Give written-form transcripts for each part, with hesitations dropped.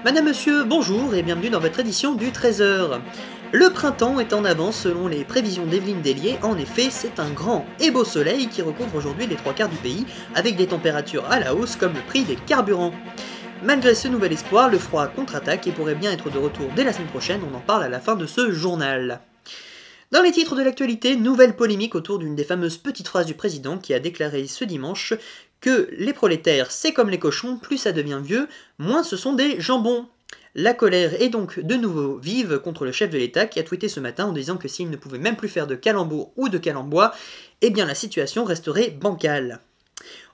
Madame, monsieur, bonjour et bienvenue dans votre édition du 13h. Le printemps est en avance selon les prévisions d'Evelyne Délier. En effet, c'est un grand et beau soleil qui recouvre aujourd'hui les 3/4 du pays, avec des températures à la hausse comme le prix des carburants. Malgré ce nouvel espoir, le froid contre-attaque et pourrait bien être de retour dès la semaine prochaine, on en parle à la fin de ce journal. Dans les titres de l'actualité, nouvelle polémique autour d'une des fameuses petites phrases du président qui a déclaré ce dimanche que les prolétaires c'est comme les cochons, plus ça devient vieux, moins ce sont des jambons. La colère est donc de nouveau vive contre le chef de l'État qui a tweeté ce matin en disant que s'il ne pouvait même plus faire de calembours ou de calembois, eh bien la situation resterait bancale.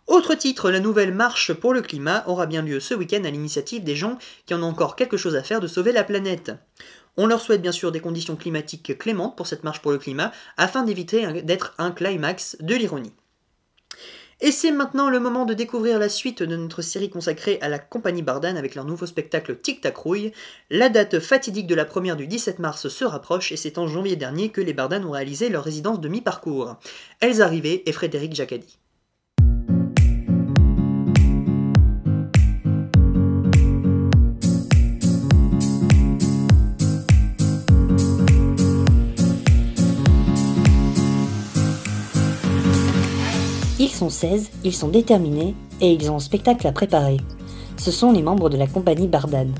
Autre titre, la nouvelle marche pour le climat aura bien lieu ce week-end à l'initiative des gens qui en ont encore quelque chose à faire de sauver la planète. On leur souhaite bien sûr des conditions climatiques clémentes pour cette marche pour le climat, afin d'éviter d'être un climax de l'ironie. Et c'est maintenant le moment de découvrir la suite de notre série consacrée à la compagnie Bardane avec leur nouveau spectacle Tic Tac Rouille. La date fatidique de la première du 17 mars se rapproche et c'est en janvier dernier que les Bardanes ont réalisé leur résidence de mi-parcours. Elsa Rivet et Frédéric Jacadi. Ils sont 16, ils sont déterminés et ils ont un spectacle à préparer. Ce sont les membres de la compagnie Bardane.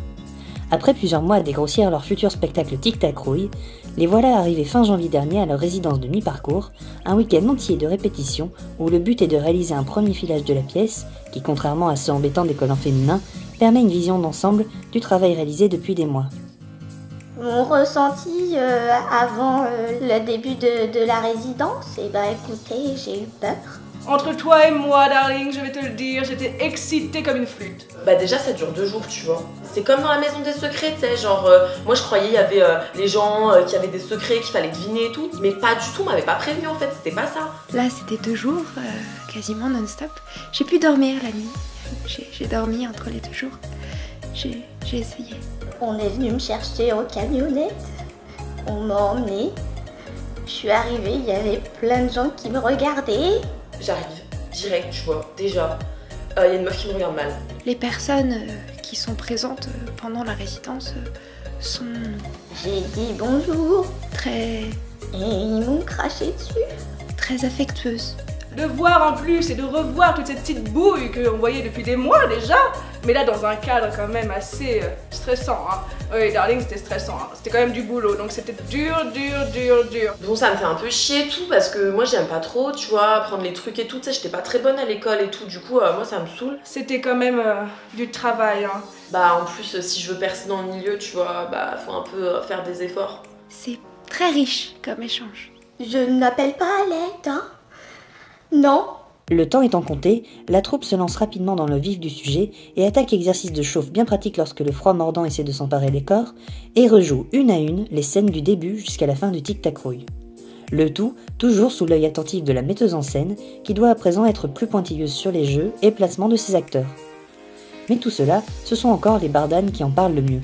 Après plusieurs mois à dégrossir leur futur spectacle Tic Tac Rouille, les voilà arrivés fin janvier dernier à leur résidence de mi-parcours, un week-end entier de répétitions où le but est de réaliser un premier filage de la pièce qui, contrairement à ceux embêtants des collants féminins, permet une vision d'ensemble du travail réalisé depuis des mois. Mon ressenti avant le début de la résidence, écoutez, j'ai eu peur. Entre toi et moi, darling, je vais te le dire, j'étais excitée comme une flûte. Bah déjà ça dure 2 jours, tu vois. C'est comme dans la maison des secrets, tu sais, genre moi je croyais il y avait les gens qui avaient des secrets qu'il fallait deviner et tout, mais pas du tout, on m'avait pas prévenu en fait, c'était pas ça. Là c'était 2 jours, quasiment non-stop. J'ai pu dormir la nuit, j'ai dormi entre les 2 jours, j'ai essayé. On est venu me chercher en camionnette, on m'a emmenée. Je suis arrivée, il y avait plein de gens qui me regardaient. J'arrive, direct, tu vois, déjà, y a une meuf qui me regarde mal. Les personnes qui sont présentes pendant la résidence sont... J'ai dit bonjour. Très... Et ils m'ont craché dessus. Très affectueuses. De voir en plus et de revoir toutes ces petites bouilles qu'on voyait depuis des mois déjà, mais là dans un cadre quand même assez stressant. Hein. Oui, darling, c'était stressant, hein. C'était quand même du boulot, donc c'était dur. Bon, ça me fait un peu chier et tout, parce que moi j'aime pas trop, tu vois, prendre les trucs et tout, tu sais, j'étais pas très bonne à l'école et tout, du coup, moi ça me saoule. C'était quand même du travail, hein. Bah en plus, si je veux percer dans le milieu, tu vois, bah faut un peu faire des efforts. C'est très riche comme échange. Je n'appelle pas à l'aide, hein. Non. Le temps étant compté, la troupe se lance rapidement dans le vif du sujet et attaque l'exercice de chauffe bien pratique lorsque le froid mordant essaie de s'emparer des corps, et rejoue une à une les scènes du début jusqu'à la fin du Tic Tac Rouille. Le tout, toujours sous l'œil attentif de la metteuse en scène, qui doit à présent être plus pointilleuse sur les jeux et placements de ses acteurs. Mais tout cela, ce sont encore les Bardanes qui en parlent le mieux.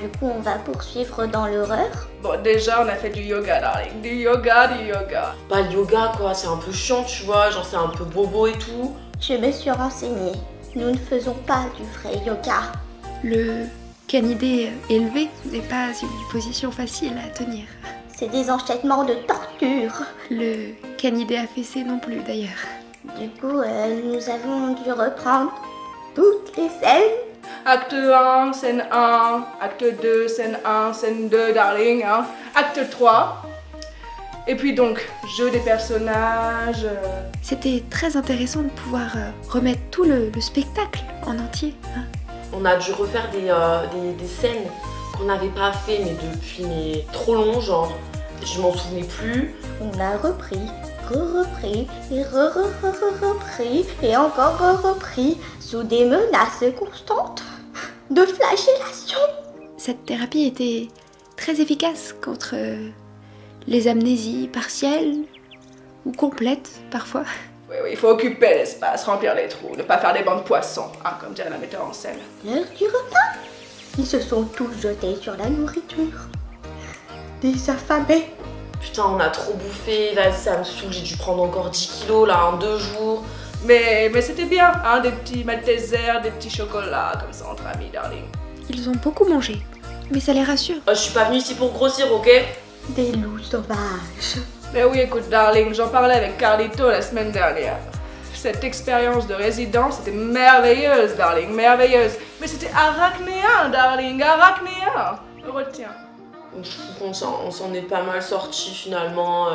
Du coup, on va poursuivre dans l'horreur. Bon, déjà, on a fait du yoga, darling. Du yoga. Bah le yoga, quoi, c'est un peu chiant, tu vois, genre c'est un peu bobo et tout. Je me suis renseignée. Nous ne faisons pas du vrai yoga. Le canidé élevé n'est pas une position facile à tenir. C'est des enchaînements de torture. Le canidé affaissé non plus, d'ailleurs. Du coup, nous avons dû reprendre toutes les scènes. Acte 1, scène 1, acte 2, scène 1, scène 2, darling, hein. Acte 3. Et puis donc, jeu des personnages... C'était très intéressant de pouvoir remettre tout le spectacle en entier. Hein. On a dû refaire des scènes qu'on n'avait pas fait depuis trop long, genre je m'en souvenais plus. On a repris, repris et repris et encore repris sous des menaces constantes de flagellation. Cette thérapie était très efficace contre les amnésies partielles ou complètes parfois. Oui, il faut occuper l'espace, remplir les trous, ne pas faire des bancs de poissons, hein, comme dirait la metteur en scène. L'heure du repas. Ils se sont tous jetés sur la nourriture. Des affamés. Putain, on a trop bouffé, vas-y, ça me saoule, j'ai dû prendre encore 10 kilos là en 2 jours. Mais c'était bien, hein, des petits Maltesers, des petits chocolats, comme ça entre amis, darling. Ils ont beaucoup mangé, mais ça les rassure. Je suis pas venue ici pour grossir, ok? Des loups sauvages. Mais oui, écoute, darling, j'en parlais avec Carlito la semaine dernière. Cette expérience de résidence était merveilleuse, darling, merveilleuse. Mais c'était arachnéen, darling, arachnéen. Retiens. On s'en est pas mal sorti finalement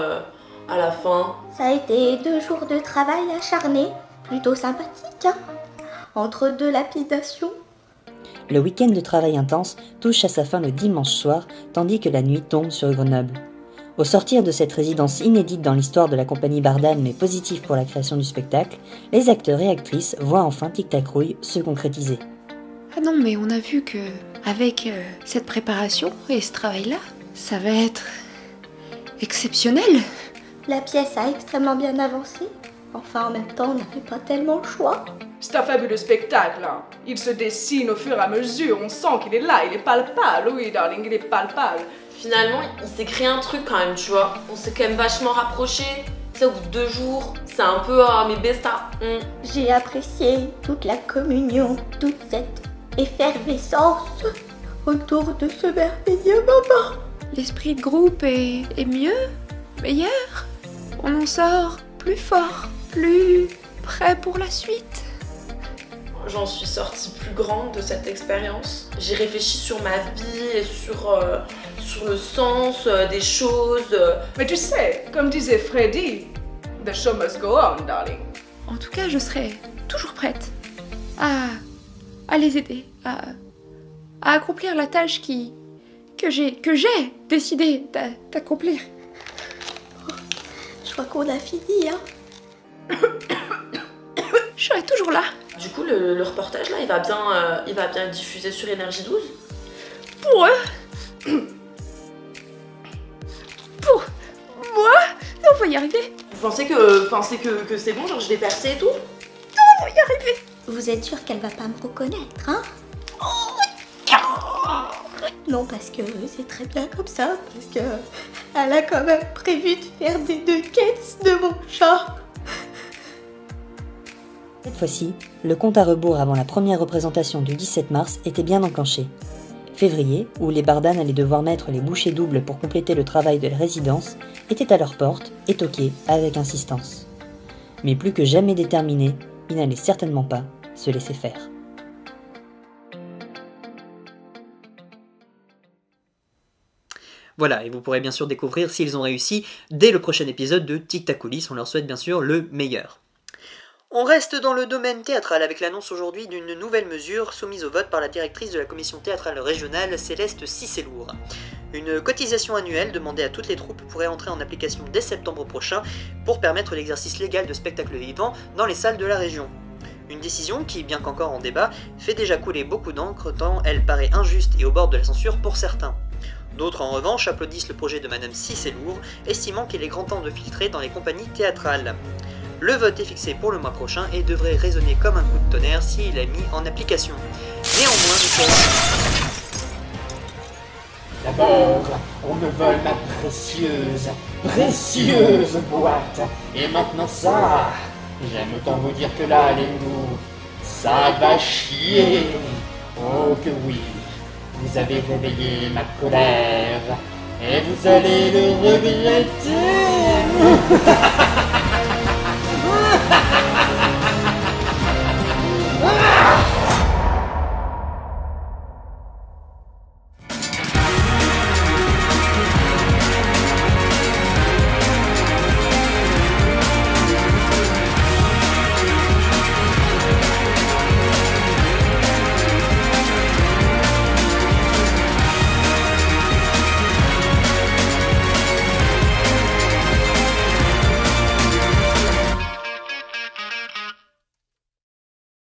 à la fin. Ça a été 2 jours de travail acharné, plutôt sympathique, hein. Entre 2 lapidations. Le week-end de travail intense touche à sa fin le dimanche soir, tandis que la nuit tombe sur Grenoble. Au sortir de cette résidence inédite dans l'histoire de la compagnie Bardane mais positive pour la création du spectacle, les acteurs et actrices voient enfin Tic Tac Rouille se concrétiser. Ah non, mais on a vu que avec cette préparation et ce travail-là, ça va être exceptionnel. La pièce a extrêmement bien avancé. Enfin, en même temps, on n'avait pas tellement le choix. C'est un fabuleux spectacle, hein. Il se dessine au fur et à mesure, on sent qu'il est là, il est palpable, oui, darling, il est palpable. Finalement, il s'est créé un truc quand même, tu vois. On s'est quand même vachement rapprochés. Tu sais, au bout de 2 jours, c'est un peu mes besta. J'ai apprécié toute la communion, toute cette effervescence autour de ce merveilleux moment. L'esprit de groupe est mieux, meilleur. On en sort plus fort, plus prêt pour la suite. J'en suis sortie plus grande de cette expérience. J'ai réfléchi sur ma vie et sur le sens des choses. Mais tu sais, comme disait Freddy, the show must go on, darling. En tout cas, je serai toujours prête à les aider, à accomplir la tâche que j'ai décidé d'accomplir. Je crois qu'on a fini, hein. Je serai toujours là. Du coup, le reportage là, il va bien être diffusé sur Énergie 12. Pour eux. Pour moi, on va y arriver. Vous pensez que c'est bon, genre je vais percer et tout? On va y arriver. Vous êtes sûr qu'elle va pas me reconnaître, hein? Non, parce que c'est très bien comme ça, parce que elle a quand même prévu de faire des nuggets de mon chat. Cette fois-ci, le compte à rebours avant la première représentation du 17 mars était bien enclenché. Février, où les Bardanes allaient devoir mettre les bouchées doubles pour compléter le travail de la résidence, était à leur porte et toquait avec insistance. Mais plus que jamais déterminés, ils n'allaient certainement pas se laisser faire. Voilà, et vous pourrez bien sûr découvrir s'ils ont réussi dès le prochain épisode de Tic Tac Coulisses. On leur souhaite bien sûr le meilleur. On reste dans le domaine théâtral avec l'annonce aujourd'hui d'une nouvelle mesure soumise au vote par la directrice de la commission théâtrale régionale, Céleste Cicélour. Une cotisation annuelle demandée à toutes les troupes pourrait entrer en application dès septembre prochain pour permettre l'exercice légal de spectacles vivants dans les salles de la région. Une décision qui, bien qu'encore en débat, fait déjà couler beaucoup d'encre tant elle paraît injuste et au bord de la censure pour certains. D'autres en revanche applaudissent le projet de Madame Cicélour, estimant qu'il est grand temps de filtrer dans les compagnies théâtrales. Le vote est fixé pour le mois prochain et devrait résonner comme un coup de tonnerre s'il est mis en application. Néanmoins, D'abord, on me vole ma précieuse boîte. Et maintenant ça, j'aime autant vous dire que là, les loups, ça va chier. Oh que oui, vous avez réveillé ma colère. Et vous allez le regretter.